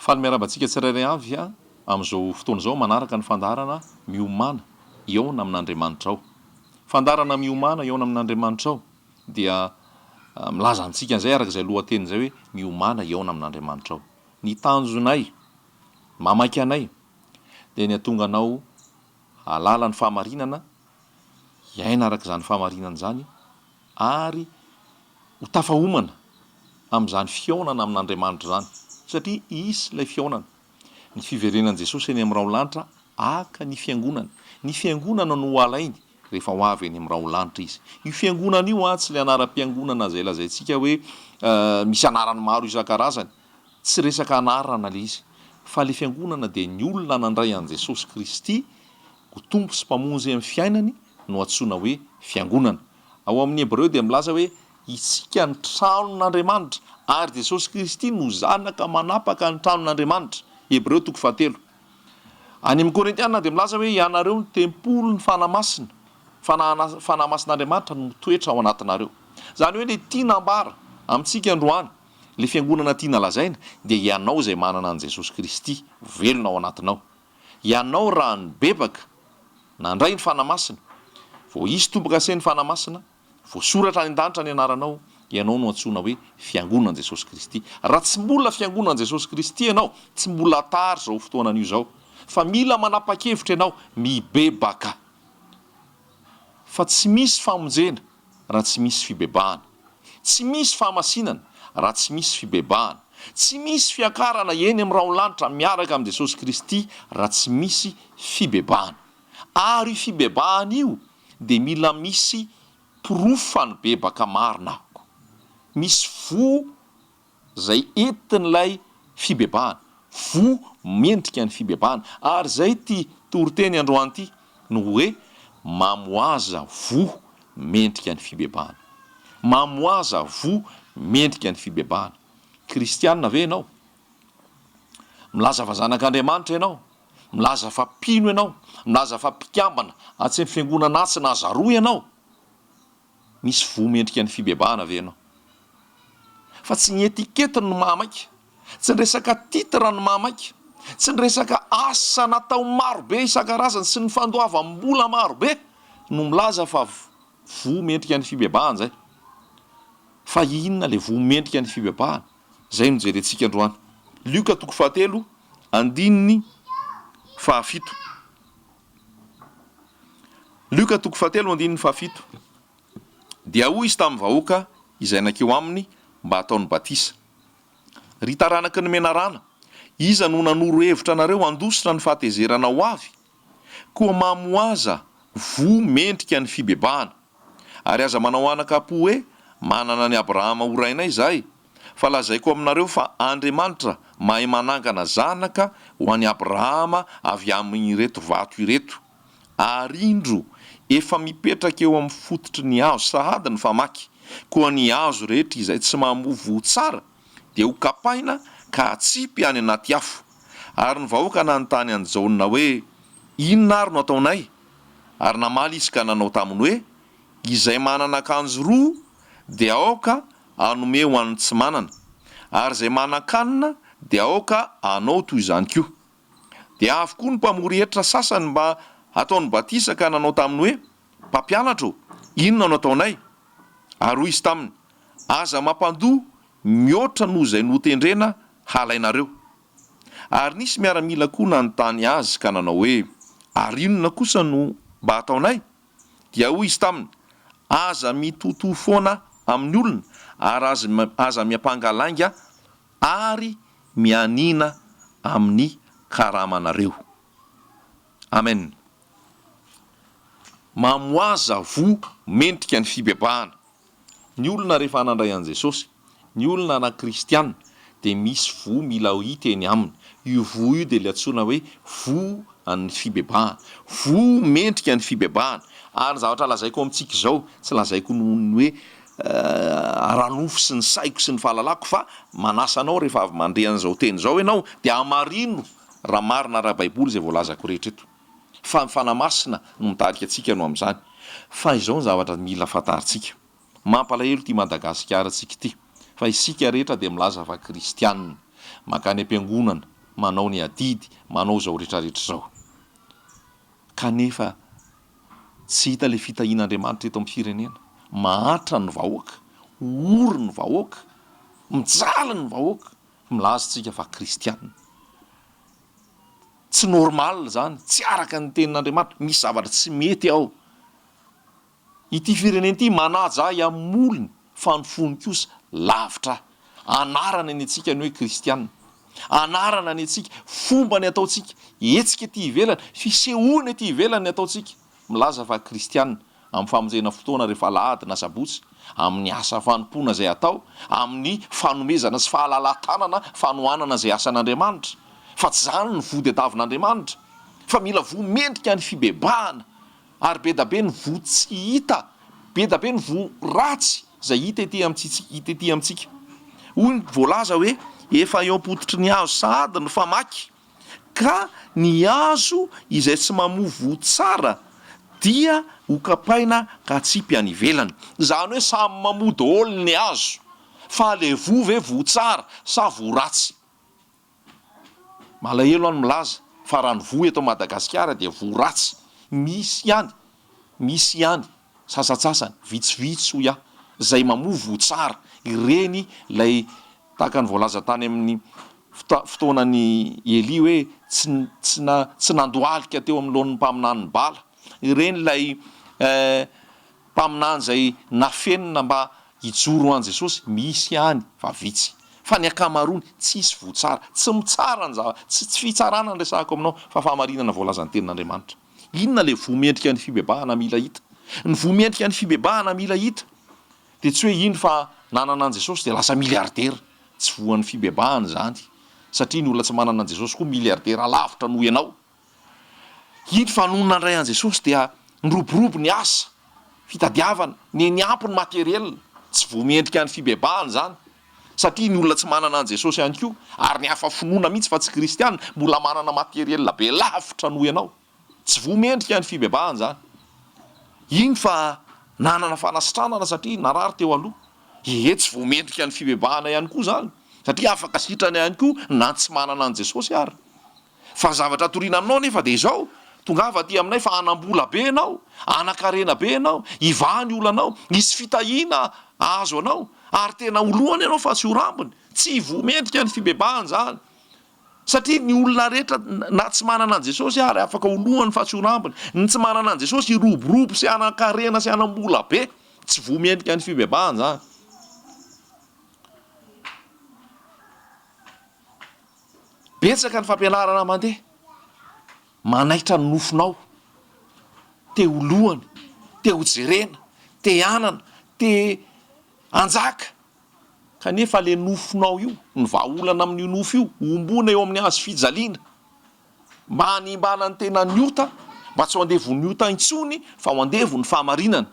Faly miarabantsika tsirairay avy a amin'izao fotoana izao manaraka ny fandarana miomana eona amin'Andriamanitra ao. Fandarana miomana eona amin'Andriamanitra ao dia milaza antsika an'izay araka izay lohateny izay hoe miomana eona amin'Andriamanitra ao. Ny tanjonay, mamaky anay dia ny atonga anao halala ny fahamarinana, hiaina araka izany fahamarinana izany ary ho tafahomana amin'izany fiaonana amin'Andriamanitra izany. Satria isy ilay fiaonana. Ny fiverenan'i Jesosy eny amin'ny raolanitra aka ny fiangonana. Ny fiangonana no alainy rehefa ho avy eny amin'ny raolanitra izy. Io fiangonana io tsy ilay anaram-piangonana izay lazaintsika hoe misy anarany maro isan-karazany. Tsy resaka anarana ilay izy. Fa ilay fiangonana dia ny olona nandray an'i Jesosy Kristy ho tompo sy mpamonjy amin'ny fiainany no antsoina hoe fiangonana. Ao amin'ny Hebreo dia milaza hoe isika ny tranon'Andriamanitra ary Jesosy Kristy no zanaka manapaka ny tranon'Andriamanitra. Hebreo 7. Any amin'ny Korintiana dia milaza hoe ianareo ny tempolo ny fanamasina. Fanahamasin'Andriamanitra no mitoetra ao anatinareo. Zany hoe ilay tiana ambara amintsika androany, ilay fiangonana tiana lazaina dia ianao izay manana an' Jesosy Kristy velona ao anatinao. Ianao raha ny bebaka nandray ny fanamasina, vao isy tompo-kase ny fanamasina, voasoratra any an-danitra ny anaranao, ianao no antsoina hoe fiangonana an' Jesosy Kristy. Raha tsy mbola fiangonana an' Jesosy Kristy ianao, tsy mbola tary zao fotoanan'io zao, fa mila manapa-kevitra ianao mibebaka. Fa tsy misy famonjena raha tsy misy fibebahana. Tsy misy fahamasinana raha tsy misy fibebahana. Tsy misy fiakarana eny amin'ny raolanitra miaraka amin'ny Jesosy Kristy raha tsy misy fibebahana. Ary fibebahana io dia mila misy pirofany bebaka marina. Misy vo zay entin'ilay fibebahana. Vo mendrika ny fibebahana. Ary zay ty toriteny androany ity no hoe mamoaza vo mendrika ny fibebahana. Mamoaza vo mendrika ny fibebahana. Kristianina ve ianao? Milaza fa zanak'Andriamanitra ianao? Milaza fa mpino ianao? Milaza fa mpikambana atsy ny fiangonana tsy nazaroa ianao? Misy vo mendrika ny fibebahana ve ianao? Fa tsy ny etiketiny no mamaky, tsy ny resaka titra no mamaky, tsy ny resaka asa natao marobe isan-karazany sy ny fandoavam-bola marobe no milaza fa vo mendrika ny fibebahana zay. Fa inona le vo mendrika ny fibebahana? Zay no jerentsika androany. Lioka 7:7. Lioka 7:7. Dia hoy izy tamin'ny vahoaka izay nakeo aminy mba ataony batisa: ry taranaky ny menarana, iza no nanoro hevitra anareo handositra ny fahatezerana ho avy, koa mamoaza vo mendrika ny fibebahana. Ary aza manao anakapo hoe manana ny Abrahama horainay izahay, fa lazaiko aminareo fa Andriamanitra mahay manangana zanaka ho an'i Abrahama avy amin'ireto vato ireto. Ary indro efa mipetraka eo amin'ny fototry ny hazo sahady ny famaky, koa ny hazo rehetra izay tsy mamovo tsara dia ho kapaina ka atsipy any anaty afo. Ary ny vahoaka nanontany an'i Jaona hoe inona ary no ataonay? Ary namaly izy ka nanao taminy hoe izay manana akanjo roa dia aoka hanome ho an'ny tsy manana, ary izay manan-kanina dia aoka hanao toy izany koa. Dia avokoa ny mpamory hevitra sasany mba ataony batisa ka nanao taminy hoe mpampianatra, inona no ataonay? Ary hoy izy taminy: aza mampandoa mihoatra noho izay notendrena halainareo. Ary nisy miaramila koa nanontany azy ka nanao hoe ary inona kosa no mba ataonay? Dia hoy izy taminy: aza mitoto foana amin'ny olona, ary aza miampangalanga ary mianina amin'ny karamanareo. Amen. Mamoaza vo mendrika ny fibebahana. Ny olona rehefa nandray an'i Jesosy, ny olona na kristianina, dia misy vo mila hita eny aminy. Io vo io dia antsoina hoe vo an'ny fibebahana, vo mendrika ny fibebahana. Ary zavatra lazaiko amintsika izao, tsy lazaiko noho ny hoe ranofo sy ny saiko sy ny fahalalako, fa manasa anao rehefa avy mandre an'izao teny izao ianao dia hamarino raha marina raha baiboly izay voalazako rehetra eto. Fa ny fanamasina no mitarika antsika no amin'izany. Fa izao ny zavatra mila fantarintsika. Mampalahelo ty Madagasikara antsika ity, fa isika rehetra dia milaza fa kristianina, makany am-piangonana, manao ny adidy, manao zao rehetrarehetra zao. Kanefa tsy hita le fitahian'Andriamanitra eto amin'ny firenena. Mahatra ny vahoaka, ory ny vahoaka, mijaly ny vahoaka, milazantsika fa kristianina. Tsy normal zany, tsy araka ny tenin'Andriamanitra, misy zavatra tsy mety ao. Ity firenena ity manaja ahy amin'ny olony fa ny fony kosa lavitra. Anarana ny antsika ny hoe kristianina, anarana ny antsika fomba ny ataontsika, hetsika ety ivelany, fisehoana ety ivelany ny ataontsika, milaza fa kristianina amin'ny famonjena fotoana rehefa Alahady na Sabotsy, amin'ny asa fanompoana izay atao, amin'ny fanomezana sy fahalalan-tanana fanohanana izay asan'Andriamanitra. Fa tsy zany ny vody adavin'Andriamanitra, fa mila vomendrika ny fibebahana, ary be da be ny vo tsy hita, be da be ny vo ratsy izay hita ety amintsika. Hoy ny voalaza hoe efa eo am-pototry ny hazo sahady ny famaky, ka ny hazo izay tsy mamoa vo tsara dia hokapaina ka tsipy any ivelany. Zany hoe samy mamoa daholo ny hazo, fa le vo ve vo tsara sa vo ratsy. Malahelo any milaza fa raha ny vo eto Madagasikara dia vo ratsy. Misy ihany sasatsasany vitsivitsy ho iaho zay mamoa vo tsara. Ireny lay tahaka ny voalaza tany amin'ny fotoanany Eli hoe tsy nandoalika teo amin'ny lohan'ny mpaminany bala. Ireny lay mpaminany zay nafenina mba hijoro an Jesosy, misy ihany fa vitsy. Fa ny akamarony tsisy vo tsara, tsy mitsara ny tsy fitsarana ny resahako aminao, fa fahamarinana voalazan'ny tenin'Andriamanitra. Inona le vomendrika ny fibebahana mila hita? Ny vomendrika ny fibebahana mila hita dia tsy hoe iny fa nanana an Jesosy dia lasa miliardera. Tsy voan'ny fibebahana zany, satria ny olona tsy manana an Jesosy koa miliardera lavitra noho ianao. Iny fa noho nandray an Jesosy dia niroborobo ny asa fitadiavana, ny ampy ny materiel. Tsy vomendrika ny fibebahana zany, satria ny olona tsy manana an Jesosy ihany koa, ary ny hafa finoana mihitsy fa tsy kristianina, mbola manana materiel be lavitra noho ianao. Tsy vomendrika ny fibebahana zany. Iny fa nanana fanasitranana satria narary teo aloha. Tsy vomendrika ny fibebahana ihany koa zany, satria afaka sitrana ihany koa na tsy manana an Jesosy ary. Fa zavatra toriana aminao nefa dia izao, tongava aty aminay fa anam-bola be ianao, anan-karena be ianao, ivany olanao, nisy fitahiana azo anao, ary tena olohany ianao fa tsy ho rambony. Tsy vomendrika ny fibebahana zany, satria ny olona rehetra na tsy manana an Jesosy ary afaka olohany fa tsy ho rambony. Ny tsy manana an Jesosy iroborobo sy anan-karena sy anam-bola be, tsy vomendrika ny fibebahana zany. Betsaka ny fampianarana mandeha, manaitra ny nofinao, te olohany, te hojerena, te hanana, te anjaka. Kanefa le nofinao io, ny vahaolana amin'io nofo io, ombona eo amin'ny hazo fijaliana, mba hanimbana ny tena niota, mba tsy ho andevo ny ota intsony fa ho andevo ny fahamarinana.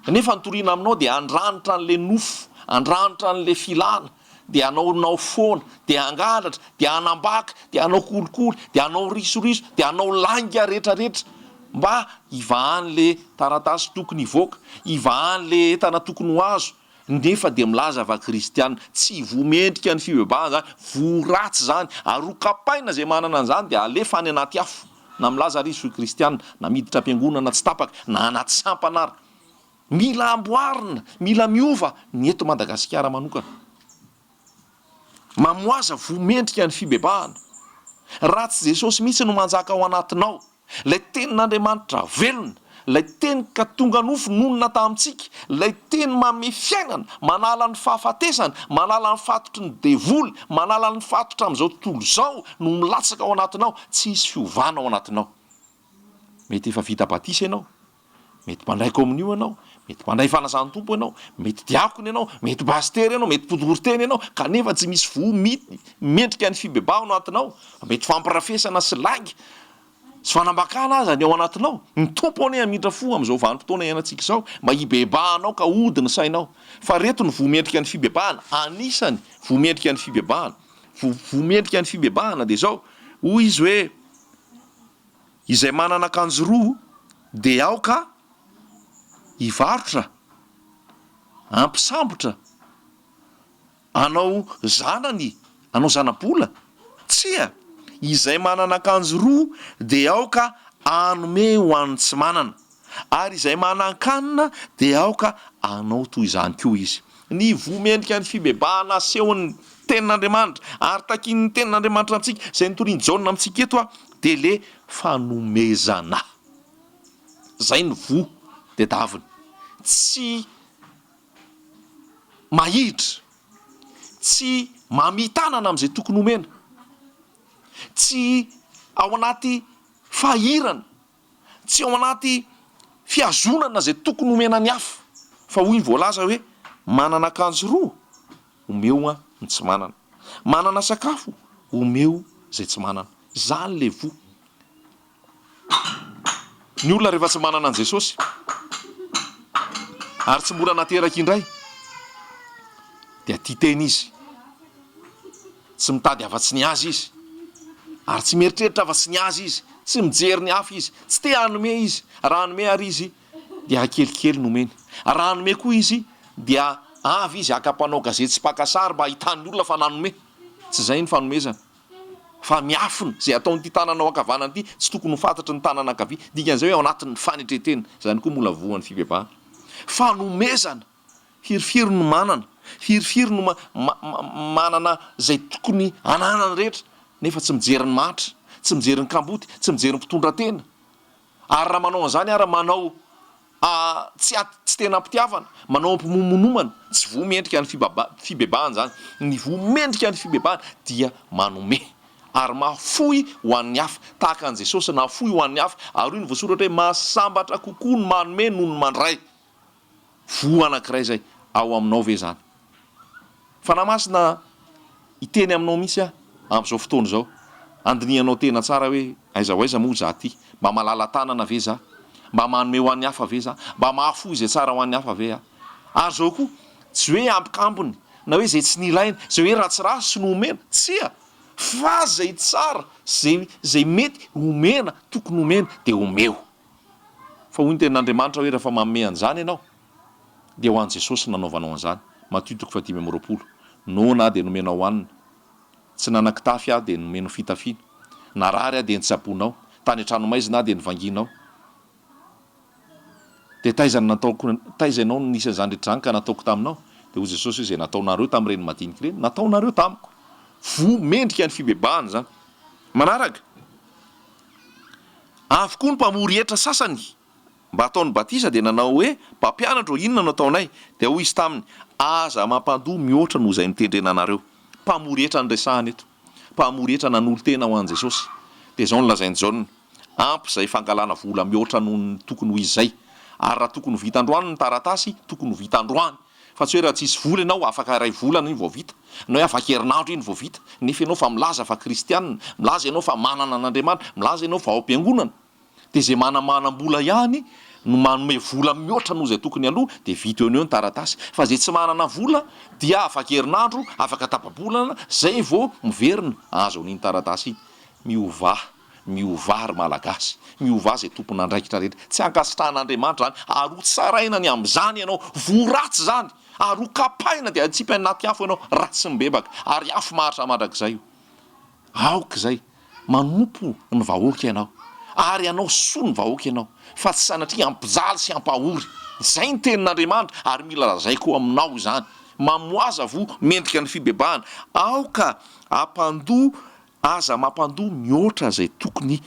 Kanefa ny toriana aminao dia andranitra an'le nofo, andranitra an'le filana, dia anao foana, dia angalatra, dia anambaka, dia anao kolikoly, dia anao risoriso, dia anao langa rehetrarehetra, mba ivahan'le taratasy tokony hivoaka, ivahan'le entana tokony ho azo. Nefa dia milaza fa kristianina. Tsy vomendrika ny fibebahana zany, vo ratsy zany, ary ho kapaina zay manana an'izany dia alefa any anaty afo. Na milaza risy ho kristianina, na miditra am-piangonana tsy tapaka, na anaty sampana ary. Mila amboarina, mila miova ny eto Madagasikara manokana. Mamoaza vomendrika ny fibebahana. Ratsy Jesosy mihitsy no manjaka ao anatinao. Lay tenin'Andriamanitra velona, lay teny ka tonga nofo nonona tamintsika, lay teny manome fiainana, manala ny fahafatesana, manala ny fatotry ny devoly, manala ny fatotra amin'izao tontolo izao no milatsaka ao anatinao, tsy hisy fiovana ao anatinao. Mety efa vita batisa ianao, mety mpandray kominio ianao, mety mpandray fanasany tompo ianao, mety diakony ianao, mety pastery ianao, mety mpodoroteny ianao, kanefa tsy misy mendrika ny fibebahana ao anatinao. Mety fampirafesana sy langy sy fanambakana aza ny ao anatinao. Ny tompo ane hamindra fo amin'izao vanim-potoana iainantsika izao, mba hibebahanao ka ody ny sainao. Fa reto ny vomendrika ny fibebahana, anisany vomendrika ny fibebahana. Vomendrika ny fibebahana dia izao, hoy izy hoe izay manana akanjo roa dia aoka hivarotra, ampisambotra, anao zanany, anao zanabola, tsia izay manana akanjo roa dia aoka anome ho an'ny tsy manana, ary izay manan-kanina dia aoka anao toy izany koa izy. Ny vomendrika ny fibebahana asehon'ny tenin'Andriamanitra ary takin'ny tenin'Andriamanitra amintsika izay nitoriany Jaona amintsika eto dia le fanomezana. Zay ny vo dia daviny, tsy mahidra, tsy mamitanana amin'izay tokony homena, tsy ao anaty fahirana, tsy ao anaty fiazonana zay tokony homena ny hafa, fa hoy ny voalaza hoe manana akanjo roa homeo ny tsy manana, manana sakafo homeo zay tsy manana. Zany le vo. Ny olona rehefa tsy manana an' Jesosy ary tsy mora nateraka indray dia tia tena izy, tsy mitady afa-tsy ny azy izy, ary tsy mieritreritra afa-tsy ny azy izy, tsy mijery ny hafa izy, tsy te hanome izy. Raha hanome ary izy dia hakelikely nomeny, raha hanome koa izy dia avy izy akapanao gazety sy pakasary mba hitan'ny olona fa nanome. Tsy zay ny fanomezana, fa miafina zay ataon'ity tananao ankavanana ity tsy tokony ho fantatry ny tanana ankavia, dikan'izay hoe ao anatin'ny fanetretena. Zany koa mola voan'ny fibebahana. Fanomezana, firifiry no manana, firifiry no manana zay tokony ananany rehetra, nefa tsy mijery ny mahatra, tsy mijery ny kamboty, tsy mijery ny mpitondra tena. Ary raha manao an'izany ary manao tsy tena mpitiavana, manao ampimomonomana, tsy vo mendrika ny fibebahana zany. Ny vo mendrika ny fibebahana dia manome ary mahafoy ho an'ny hafa, tahaka an' Jesosy nahafoy ho an'ny hafa. Ary io ny voasoratra hoe mahasambatra kokoa ny manome noho ny mandray. Vo anankiray zay ao aminao ve zany? Fanamasina hiteny aminao mihitsy amin'izao fotoana izao, andinianao tena tsara hoe aiza ho aiza moa za ty, mba malala tanana ve za, mba manome ho an'ny hafa ve za, mba mahafoy izay tsara ho an'ny hafa ve a? Ary zao koa tsy hoe ampikambony na hoe zay tsy nilaina, zay hoe ratsiratsy no homena, tsia, fa zay tsara, zay mety homena, tokony homena dia homeo. Fa hoy ny tenin'Andriamanitra hoe rehefa manome an'izany ianao dia ho an'i Jesosy nanaovanao an'izany. Matio 10:20. Nona dia nomenao hanina, tsy nanan-kitafy aho dia nomenao fitafiana, narary aho dia nitsaboanao, tany an-trano maizina aho dia nivanginao. Dia taizanao no nisy an'izany rehetra zany ka nataoko taminao. Dia hoy Jesosy hoe zay nataonareo tamin'ireny madinika ireny, nataonareo tamiko. Vo mendrika ny fibebahana zany. Manaraka, avokoa ny mpamory hetra sasany mba ataony batisa dia nanao hoe mpampianatra o inona no ataonay, dia hoy izy taminy aza mampandoa mihoatra noho izay nitendrena anareo. Mpamory hetra ny resahany eto, mpamory hetra nanolo tena ho an'i Jesosy. Dia zao no lazainy Jaona, ampy izay fangalana vola mihoatra noho ny tokony ho izy zay. Ary raha tokony ho vita androany ny taratasy, tokony ho vita androany. Fa tsy hoe raha tsisy vola ianao afaka iray volana iny vao vita, na hoe afaka herinandro iny vao vita. Nefa ianao fa milaza fa kristianina, milaza ianao fa manana an'Andriamanitra, milaza ianao fa ao am-piangonana. Dia zay manambola ihany no manome vola mihoatra noho izay tokony aloha dia vita eo ny taratasy. Fa zay tsy manana vola dia afaka herinandro, afaka tapa-bolana, zay vao miverina azo an'iny taratasy iny. Miovà ry malagasy, miovà zay tompony andraikitra rehetra. Tsy ankasitrahan'Andriamanitra zany, ary ho tsaraina ny amin'izany ianao, vo ratsy zany, ary ho kapaina dia atsipy anaty afo ianao, ratsy mibebaka, ary afo maharitra mandrakizay io. Aoka zay, manompo ny vahoaka ianao, ary ianao soa ny vahoaka ianao, fa tsy sanatria ampijaly sy ampahory. Zay ny tenin'Andriamanitra, ary mila lazaiko aminao izany. Mamoaza vo mendrika ny fibebahana, aoka aza mampandoa mihoatra zay tokony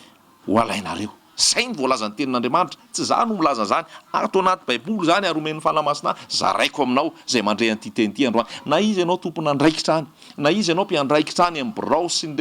ho alainareo. Zay ny voalazan'ny tenin'Andriamanitra, tsy za no milaza zany, ato anaty baiboly zany ary omen'ny fanamasina zaraiko aminao zay mandray an'ity teny ity androany. Na izy ianao tompony andraikitra any, na izy ianao mpiandraikitra any amin'ny birao sy ny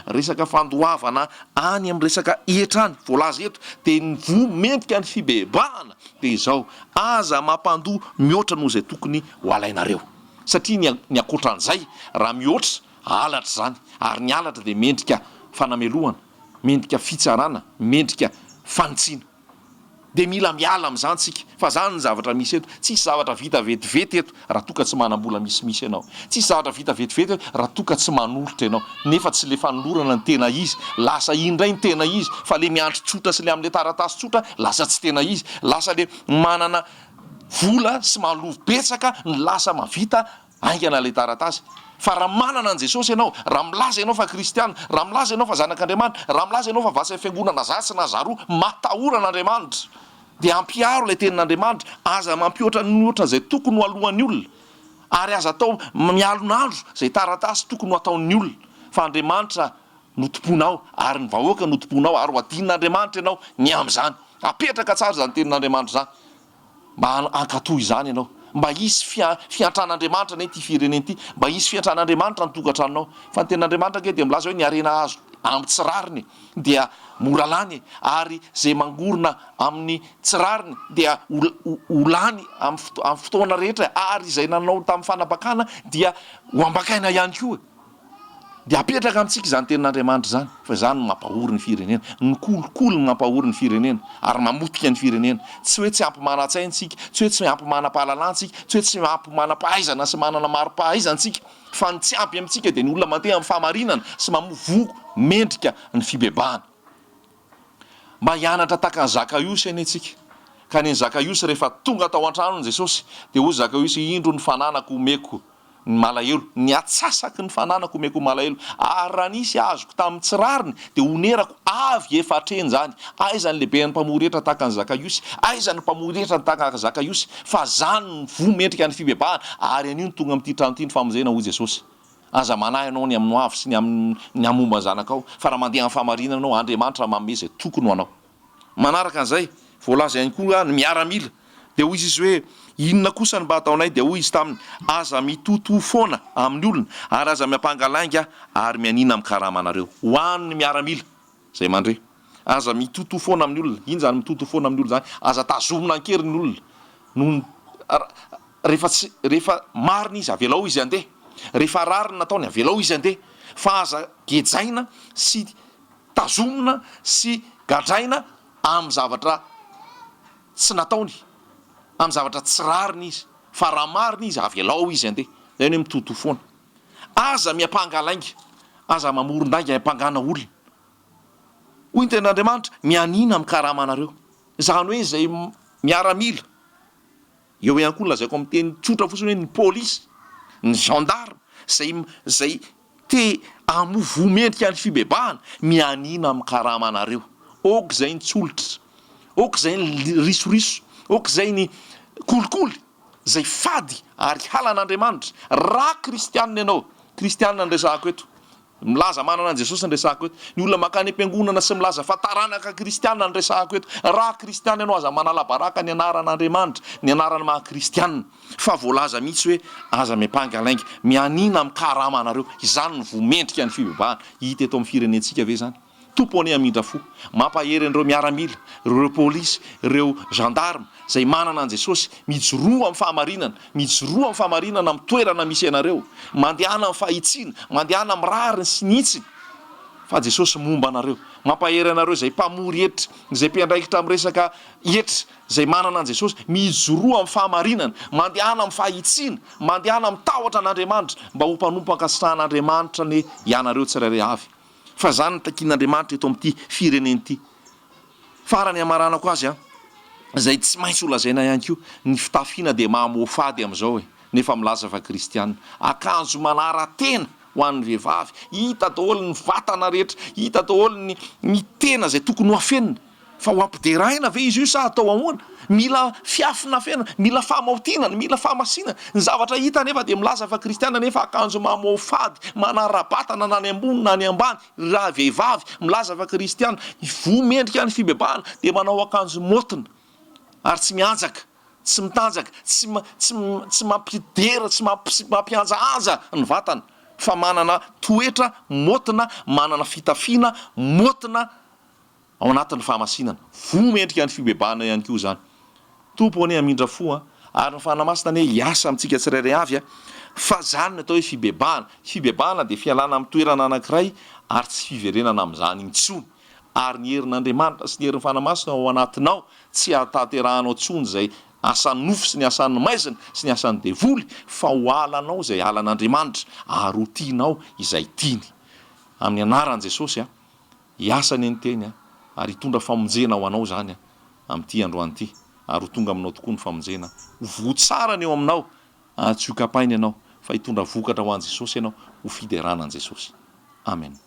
resaka fandoavana any amin'ny resaka hetra any, voalaza eto dia ny vo mendrika ny fibebahana dia izao, aza mampandoa mihoatra noho zay tokony ho alainareo. Satria ny akoatran'izay raha mihoatra halatra zany, ary ny halatra dia mendrika fanamelohana, mendrika fitsarana, mendrika fanitsiana. Dia mila miala amin'izany tsika, fa zany ny zavatra misy eto. Tsisy zavatra vita vetivety eto raha toa ka tsy manam-bola misimisy ianao. Tsisy zavatra vita vetivety eto raha toa ka tsy manolotra ianao. Nefa tsy le fanolorana ny tena izy, lasa indray ny tena izy, fa le miandry tsotra sy le amin'le taratasy tsotra lasa tsy tena izy, lasa le manana vola sy mahalovo betsaka ny lasa mavita aingana le taratasy. fa raha manana an Jesosy ianao, raha milaza ianao fa kristiana, raha milaza ianao fa zanak'Andriamanitra, raha milaza ianao fa vasa fiangonana zasy na zaroa matahoran'Andriamanitra, dia ampiaro ilay tenin'Andriamanitra, aza mampihoatra ny oatra zay tokony ho alohan'ny olona, ary aza atao mialonandro zay taratasy tokony ho ataon'ny olona, fa Andriamanitra notomponao ary ny vahoaka notomponao ary ho adin'Andriamanitra ianao ny amin'izany. Apetraka tsara zany tenin'Andriamanitra zany, mba ankatoy izany ianao, mba hisy fiantran'Andriamanitra ny ty fireneny ty, mba hisy fiantran'Andriamanitra ny tokantranonao. Fa ny tenin'Andriamanitra ke dia milaza hoe ny arena azo amin'ny tsirariny dia mora lany, ary zay mangorona amin'ny tsirariny dia ho lany amin'ny fotoana rehetra, ary izay nanao tamin'ny fanapakana dia ho ambakaina ihany koa. Dia apetraka amintsika izany tenin'Andriamanitra zany, fa zany mampahory ny firenena, ny kolokolo mampahory ny firenena ary mamotika ny firenena. Tsy hoe tsy ampy mana-tsaintsika, tsy hoe tsy ampy manam-pahalalantsika, tsy hoe tsy ampy manam-pahaizana sy manana maro-pahaizantsika, fa ny tsy ampy amintsika dia ny olona mandeha amin'ny fahamarinana sy mamovo mendrika ny fibebahana. Mba hianatra tahaka ny Zakaiosy eny antsika, ka ny Zakaiosy rehefa tonga tao an-tranony Jesosy dia hoy Zakaiosy, indro ny fananako omeko ny malahelo, ny atsasaky ny fananako omeko malahelo, ary raha nisy azoko tamin'ny tsirariny dia onerako avy efa hatreny zany. Aiza ny lehibe ny mpamoretra tahaka ny Zakaiosy, aiza ny mpamoretra ny tahaka ny Zakaiosy, fa zany ny vomendrika ny fibebahana, ary anio ny tonga amin'ity trano ity ny famonjena hoy Jesosy. Aza manahy ianao ny amin'ny hoavy sy ny amomba zanakao, fa raha mandeha amin'ny fahamarinana ianao, Andriamanitra manome zay tokony ho anao. Manaraka an'izay voalaza ihany koa ny miaramila, dia hoy izy hoe inona kosa ny mba ataonay, dia hoy izy taminy, aza mitoto foana amin'ny olona ary aza miampangalainga ary mianina amin'ny karamanareo. Ho an'ny miaramila zay mandre, aza mitoto foana amin'ny olona. Iny zany mitoto foana amin'ny olona zany, aza tazomina ankeriny olona rehefa marina izy avelao izy andeha, rehefa rariny nataony avelao izy andeha, fa aza gejaina sy tazomina sy gadraina amin'ny zavatra tsy nataony, amin'ny zavatra tsy rariny izy, fa raha marina izy avelao izy andeha. Zay hoe mitoto foana. Aza miampangalainga, aza mamoron-dainga hampangana olona. Hoy ny tenin'Andriamanitra, mianina amin'ny karamanareo. Zany hoe zay miaramila, eo ihany koa lazaiko amin'ny teny tsotra fotsiny hoe ny polisy, ny gendarme, zay te amovo mendrika ny fibebahana, mianina amin'ny karamanareo. Oka zay ny tsolitra, oka zay ny risoriso, oka zay ny kolikoly, zay fady ary halan'Andriamanitra. Raha kristianina ianao, kristianina ny resahako eto, milaza manana an Jesosy ny resahako eto, ny olona makany am-piangonana sy milaza fa taranaka kristianina ny resahako eto. Raha kristianina ianao, aza manala baraka ny anaran'Andriamanitra, ny anarany maha kristianina, fa voalaza mihitsy hoe aza miampangalainga, mianina amin'ny karamanareo. Izany ny vomendrika ny fibebahana. Hita eto amin'ny firenentsika ve zany? Tompony amindra fo, mampahery an'ireo miaramila, ireo polisy, ireo gendarme zay manana an Jesosy, mijoroa amin'ny fahamarinana, mijoroa amin'ny fahamarinana amin'ny toerana misy anareo, mandehana amin'ny fahitsiana, mandehana amin'ny rariny sy nitsiny, fa Jesosy momba anareo. Mampahery anareo zay mpamory hetra, zay mpiandraikitra amin'ny resaka hetra, zay manana an Jesosy, mijoroa amin'ny fahamarinana, mandehana amin'ny fahitsiana, mandehana amin'ny tahotra an'Andriamanitra, mba ho mpanompo ankasitrahan'Andriamanitra ny ianareo tsirairay avy. Fa zany ny takian'Andriamanitra eto amin'ity fireneny ity. Farany amaranako azy zay tsy maintsy olazaina ihany koa, ny fitafiana dia mahamofady amin'izao nefa milaza fa kristianina. Akanjo manara-tena ho an'ny vehivavy, hita daholo ny vatana rehetra, hita daholo ny tena zay tokony ho afenina. Fa ho ampideraina ve izy io sa atao ahoana? Mila fiafina fena, mila famahotinana, mila famasinana. Ny zavatra hita nefa dia milaza fa kristianina, nefa akanjo mamofady, manara-batana na ny ambony na ny ambany. Raha vehivavy milaza fa kristianina, vomendrika ny fibebahana, dia manao akanjo motina ary tsy mianjaka, tsy mitanjaka, tsy mampidera, tsy mampianjaanja ny vatana, fa manana toetra motina, manana fitafiana motina ao anatin'ny fahamasinana. Vomendrika ny fibebahana ihany koa zany. Tompo ane amindra fo ary ny fanamasina ne hiasa amintsika tsirairay avy fa zany natao hoe fibebahana. Fibebahana dia fialana amin'ny toerana anankiray ary tsy fiverenana amin'izany intsony. Ary ny herin'Andriamanitra sy ny herin'ny fanamasina ao anatinao tsy ataterahanao tsony zay asan'ny nofo sy ny asan'ny maizina sy ny asan'ny devoly, fa ho alanao zay alan'Andriamanitra ary ho tianao izay tiany. Amin'ny anaran'i Jesosy hiasany ny teny ary hitondra famonjena ho anao zany amin'ity androany ity, ary ho tonga aminao tokoa ny famonjena. Ho votsara ny eo aminao, tsy ho kapaina ianao, fa hitondra vokatra ho an' Jesosy ianao ho fideranan'i Jesosy. Amen.